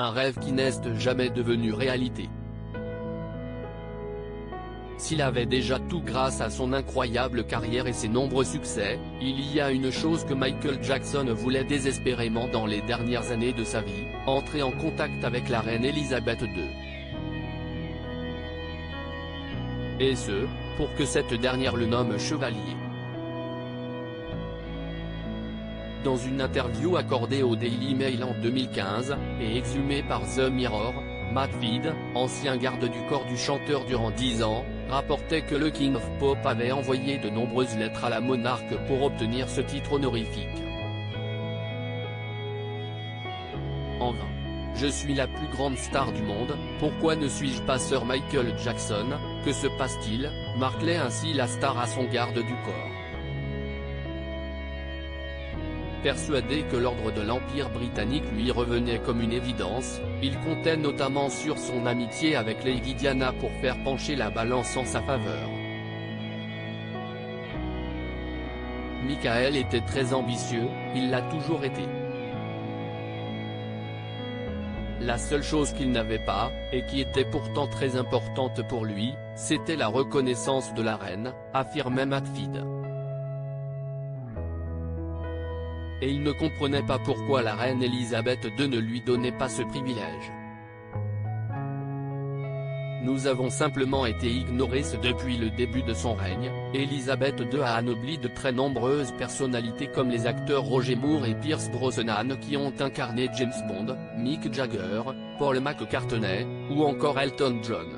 un rêve qui n'est jamais devenu réalité. S'il avait déjà tout grâce à son incroyable carrière et ses nombreux succès, il y a une chose que Michael Jackson voulait désespérément dans les dernières années de sa vie, entrer en contact avec la reine Elisabeth II. Et ce, pour que cette dernière le nomme chevalier. Dans une interview accordée au Daily Mail en 2015, et exhumée par The Mirror, Matt Feed, ancien garde du corps du chanteur durant 10 ans, rapportait que le King of Pop avait envoyé de nombreuses lettres à la monarque pour obtenir ce titre honorifique. En vain. Je suis la plus grande star du monde, pourquoi ne suis-je pas Sir Michael Jackson? Que se passe-t-il? Marquait ainsi la star à son garde du corps. Persuadé que l'ordre de l'Empire britannique lui revenait comme une évidence, il comptait notamment sur son amitié avec Lady Diana pour faire pencher la balance en sa faveur. Michael était très ambitieux, il l'a toujours été. La seule chose qu'il n'avait pas, et qui était pourtant très importante pour lui, c'était la reconnaissance de la reine, affirmait Matt Feed. Et il ne comprenait pas pourquoi la reine Elisabeth II ne lui donnait pas ce privilège. Nous avons simplement été ignorés depuis le début de son règne. Elisabeth II a anobli de très nombreuses personnalités comme les acteurs Roger Moore et Pierce Brosnan qui ont incarné James Bond, Mick Jagger, Paul McCartney, ou encore Elton John.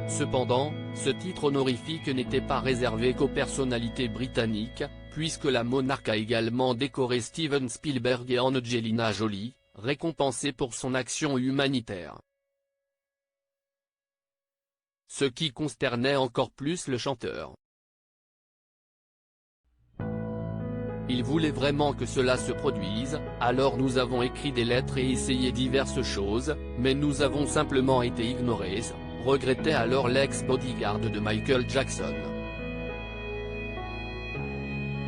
Cependant, ce titre honorifique n'était pas réservé qu'aux personnalités britanniques, puisque la monarque a également décoré Steven Spielberg et Angelina Jolie, récompensés pour son action humanitaire. Ce qui consternait encore plus le chanteur. Il voulait vraiment que cela se produise, alors nous avons écrit des lettres et essayé diverses choses, mais nous avons simplement été ignorés, regrettait alors l'ex-bodyguard de Michael Jackson.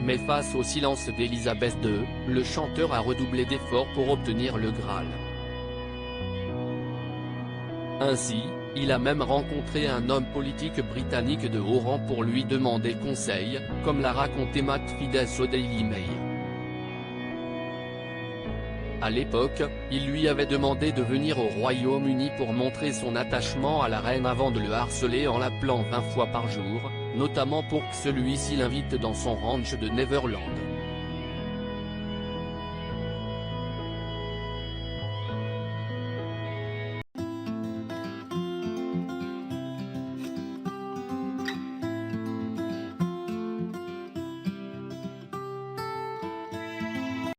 Mais face au silence d'Elisabeth II, le chanteur a redoublé d'efforts pour obtenir le Graal. Ainsi, il a même rencontré un homme politique britannique de haut rang pour lui demander conseil, comme l'a raconté Matt Feed au Daily Mail. À l'époque, il lui avait demandé de venir au Royaume-Uni pour montrer son attachement à la reine avant de le harceler en l'appelant 20 fois par jour, notamment pour que celui-ci l'invite dans son ranch de Neverland.